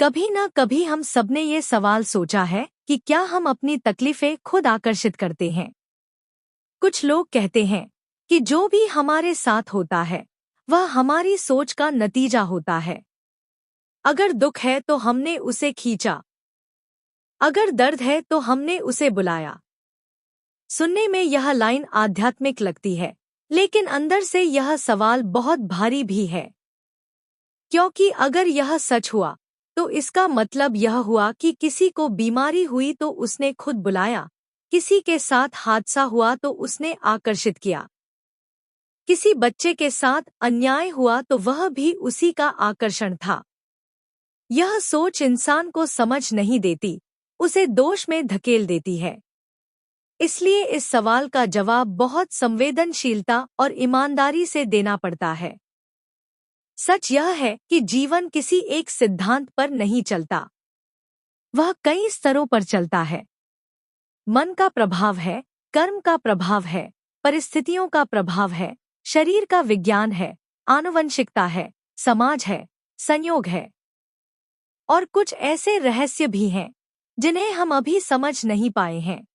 कभी ना कभी हम सबने ये सवाल सोचा है कि क्या हम अपनी तकलीफें खुद आकर्षित करते हैं। कुछ लोग कहते हैं कि जो भी हमारे साथ होता है वह हमारी सोच का नतीजा होता है। अगर दुख है तो हमने उसे खींचा, अगर दर्द है तो हमने उसे बुलाया। सुनने में यह लाइन आध्यात्मिक लगती है, लेकिन अंदर से यह सवाल बहुत भारी भी है। क्योंकि अगर यह सच हुआ तो इसका मतलब यह हुआ कि किसी को बीमारी हुई तो उसने खुद बुलाया, किसी के साथ हादसा हुआ तो उसने आकर्षित किया, किसी बच्चे के साथ अन्याय हुआ तो वह भी उसी का आकर्षण था। यह सोच इंसान को समझ नहीं देती, उसे दोष में धकेल देती है। इसलिए इस सवाल का जवाब बहुत संवेदनशीलता और ईमानदारी से देना पड़ता है। सच यह है कि जीवन किसी एक सिद्धांत पर नहीं चलता, वह कई स्तरों पर चलता है। मन का प्रभाव है, कर्म का प्रभाव है, परिस्थितियों का प्रभाव है, शरीर का विज्ञान है, आनुवंशिकता है, समाज है, संयोग है। और कुछ ऐसे रहस्य भी हैं जिन्हें हम अभी समझ नहीं पाए हैं।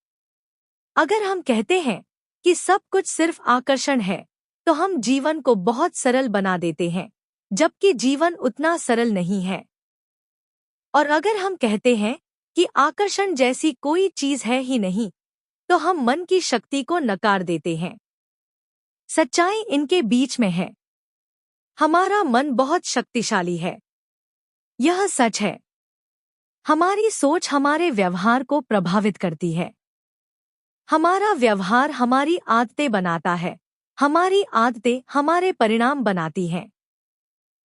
अगर हम कहते हैं कि सब कुछ सिर्फ आकर्षण है, तो हम जीवन को बहुत सरल बना देते हैं, जबकि जीवन उतना सरल नहीं है। और अगर हम कहते हैं कि आकर्षण जैसी कोई चीज है ही नहीं, तो हम मन की शक्ति को नकार देते हैं। सच्चाई इनके बीच में है। हमारा मन बहुत शक्तिशाली है, यह सच है। हमारी सोच हमारे व्यवहार को प्रभावित करती है। हमारा व्यवहार हमारी आदतें बनाता है, हमारी आदतें हमारे परिणाम बनाती हैं।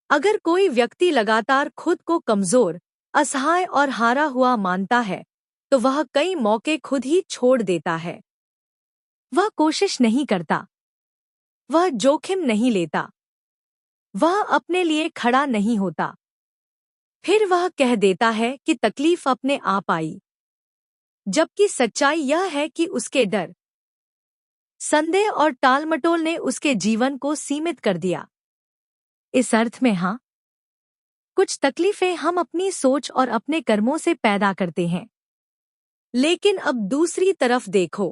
अगर कोई व्यक्ति लगातार खुद को कमजोर, असहाय और हारा हुआ मानता है, तो वह कई मौके खुद ही छोड़ देता है। वह कोशिश नहीं करता, वह जोखिम नहीं लेता, वह अपने लिए खड़ा नहीं होता। फिर वह कह देता है कि तकलीफ अपने आप आई, जबकि सच्चाई यह है कि उसके डर, संदेह और टालमटोल ने उसके जीवन को सीमित कर दिया। इस अर्थ में हाँ, कुछ तकलीफें हम अपनी सोच और अपने कर्मों से पैदा करते हैं। लेकिन अब दूसरी तरफ देखो,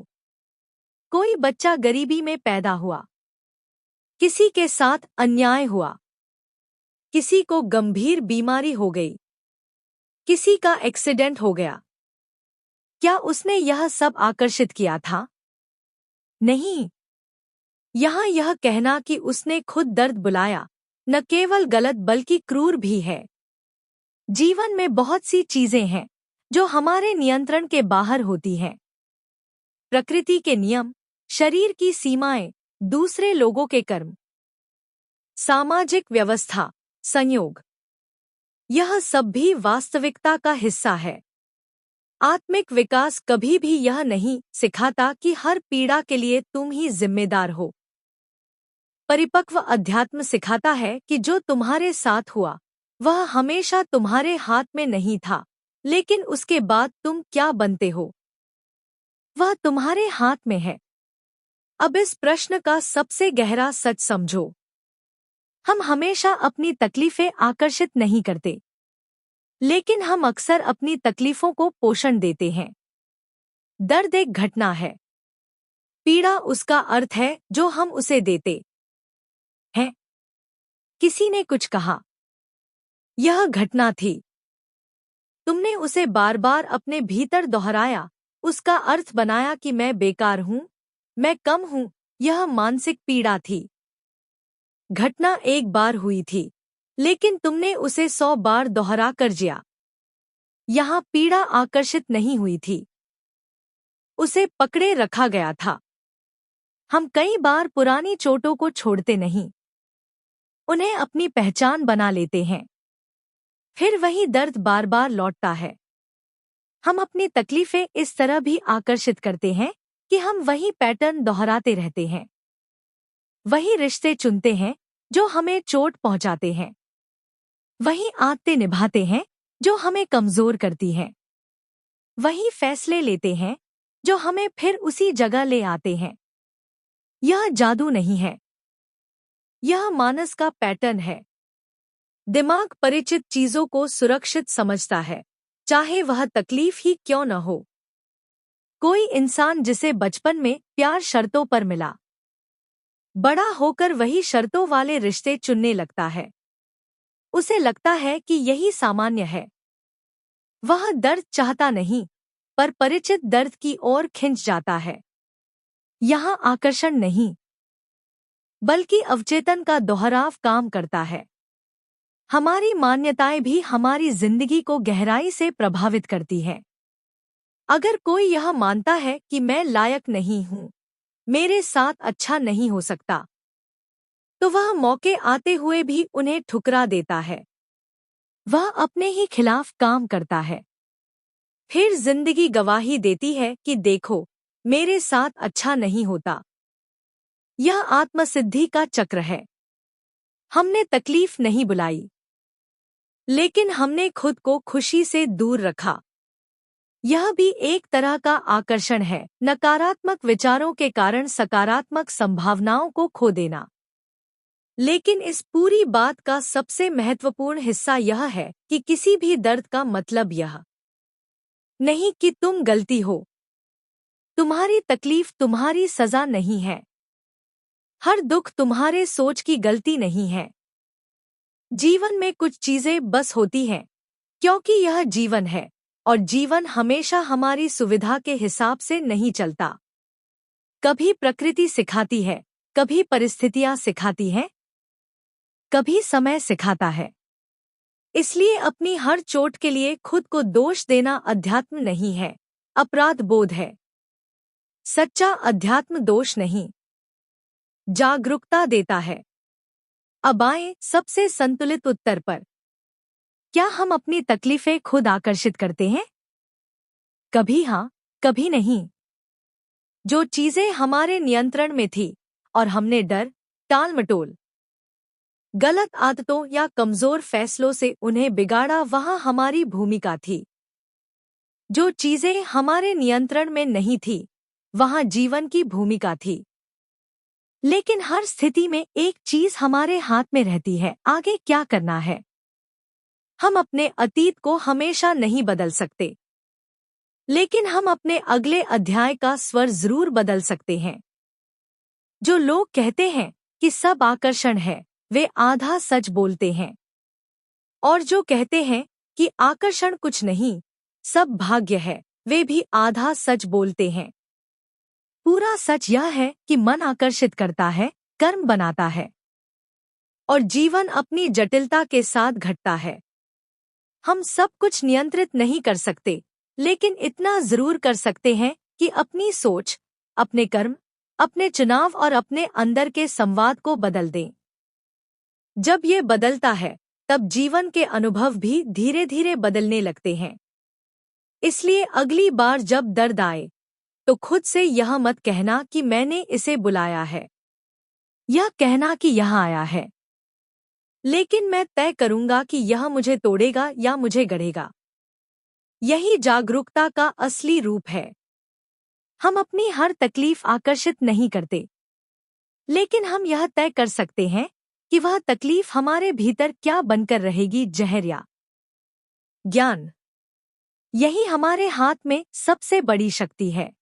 कोई बच्चा गरीबी में पैदा हुआ, किसी के साथ अन्याय हुआ, किसी को गंभीर बीमारी हो गई, किसी का एक्सीडेंट हो गया। क्या उसने यह सब आकर्षित किया था? नहीं। यहाँ यह कहना कि उसने खुद दर्द बुलाया न केवल गलत बल्कि क्रूर भी है। जीवन में बहुत सी चीजें हैं जो हमारे नियंत्रण के बाहर होती हैं। प्रकृति के नियम, शरीर की सीमाएं, दूसरे लोगों के कर्म, सामाजिक व्यवस्था, संयोग, यह सब भी वास्तविकता का हिस्सा है। आत्मिक विकास कभी भी यह नहीं सिखाता कि हर पीड़ा के लिए तुम ही जिम्मेदार हो। परिपक्व अध्यात्म सिखाता है कि जो तुम्हारे साथ हुआ वह हमेशा तुम्हारे हाथ में नहीं था, लेकिन उसके बाद तुम क्या बनते हो वह तुम्हारे हाथ में है। अब इस प्रश्न का सबसे गहरा सच समझो। हम हमेशा अपनी तकलीफें आकर्षित नहीं करते, लेकिन हम अक्सर अपनी तकलीफों को पोषण देते हैं। दर्द एक घटना है, पीड़ा उसका अर्थ है जो हम उसे देते हैं। किसी ने कुछ कहा, यह घटना थी, तुमने उसे बार बार अपने भीतर दोहराया, उसका अर्थ बनाया कि मैं बेकार हूं, मैं कम हूं। यह मानसिक पीड़ा थी। घटना एक बार हुई थी, लेकिन तुमने उसे 100 बार दोहरा कर जिया। यहाँ पीड़ा आकर्षित नहीं हुई थी, उसे पकड़े रखा गया था। हम कई बार पुरानी चोटों को छोड़ते नहीं, उन्हें अपनी पहचान बना लेते हैं। फिर वही दर्द बार बार लौटता है। हम अपनी तकलीफें इस तरह भी आकर्षित करते हैं कि हम वही पैटर्न दोहराते रहते हैं। वही रिश्ते चुनते हैं जो हमें चोट पहुंचाते हैं, वही आदतें निभाते हैं जो हमें कमजोर करती हैं, वही फैसले लेते हैं जो हमें फिर उसी जगह ले आते हैं। यह जादू नहीं है, यह मानस का पैटर्न है। दिमाग परिचित चीजों को सुरक्षित समझता है, चाहे वह तकलीफ ही क्यों न हो। कोई इंसान जिसे बचपन में प्यार शर्तों पर मिला, बड़ा होकर वही शर्तों वाले रिश्ते चुनने लगता है। उसे लगता है कि यही सामान्य है। वह दर्द चाहता नहीं, पर परिचित दर्द की ओर खिंच जाता है। यहाँ आकर्षण नहीं, बल्कि अवचेतन का दोहराव काम करता है। हमारी मान्यताएं भी हमारी जिंदगी को गहराई से प्रभावित करती हैं। अगर कोई यह मानता है कि मैं लायक नहीं हूँ, मेरे साथ अच्छा नहीं हो सकता, तो वह मौके आते हुए भी उन्हें ठुकरा देता है। वह अपने ही खिलाफ काम करता है। फिर जिंदगी गवाही देती है कि देखो, मेरे साथ अच्छा नहीं होता। यह आत्मसिद्धि का चक्र है। हमने तकलीफ नहीं बुलाई, लेकिन हमने खुद को खुशी से दूर रखा। यह भी एक तरह का आकर्षण है, नकारात्मक विचारों के कारण सकारात्मक संभावनाओं को खो देना। लेकिन इस पूरी बात का सबसे महत्वपूर्ण हिस्सा यह है कि किसी भी दर्द का मतलब यह नहीं कि तुम गलती हो। तुम्हारी तकलीफ तुम्हारी सजा नहीं है। हर दुख तुम्हारे सोच की गलती नहीं है। जीवन में कुछ चीजें बस होती हैं, क्योंकि यह जीवन है, और जीवन हमेशा हमारी सुविधा के हिसाब से नहीं चलता। कभी प्रकृति सिखाती है, कभी परिस्थितियां सिखाती हैं, कभी समय सिखाता है। इसलिए अपनी हर चोट के लिए खुद को दोष देना अध्यात्म नहीं है, अपराध बोध है। सच्चा अध्यात्म दोष नहीं, जागरूकता देता है। अब आएं सबसे संतुलित उत्तर पर। क्या हम अपनी तकलीफें खुद आकर्षित करते हैं? कभी हाँ, कभी नहीं। जो चीजें हमारे नियंत्रण में थी और हमने डर, टाल-मटोल, गलत आदतों या कमजोर फैसलों से उन्हें बिगाड़ा, वहाँ हमारी भूमिका थी। जो चीजें हमारे नियंत्रण में नहीं थी, वहाँ जीवन की भूमिका थी। लेकिन हर स्थिति में एक चीज हमारे हाथ में रहती है, आगे क्या करना है। हम अपने अतीत को हमेशा नहीं बदल सकते, लेकिन हम अपने अगले अध्याय का स्वर जरूर बदल सकते हैं। जो लोग कहते हैं कि सब आकर्षण है, वे आधा सच बोलते हैं। और जो कहते हैं कि आकर्षण कुछ नहीं, सब भाग्य है, वे भी आधा सच बोलते हैं। पूरा सच यह है कि मन आकर्षित करता है, कर्म बनाता है, और जीवन अपनी जटिलता के साथ घटता है। हम सब कुछ नियंत्रित नहीं कर सकते, लेकिन इतना जरूर कर सकते हैं कि अपनी सोच, अपने कर्म, अपने चुनाव और अपने अंदर के संवाद को बदल दें। जब ये बदलता है, तब जीवन के अनुभव भी धीरे धीरे बदलने लगते हैं। इसलिए अगली बार जब दर्द आए, तो खुद से यह मत कहना कि मैंने इसे बुलाया है, यह कहना कि यह आया है, लेकिन मैं तय करूंगा कि यह मुझे तोड़ेगा या मुझे गढ़ेगा। यही जागरूकता का असली रूप है। हम अपनी हर तकलीफ आकर्षित नहीं करते, लेकिन हम यह तय कर सकते हैं कि वह तकलीफ हमारे भीतर क्या बनकर रहेगी, जहर या ज्ञान। यही हमारे हाथ में सबसे बड़ी शक्ति है।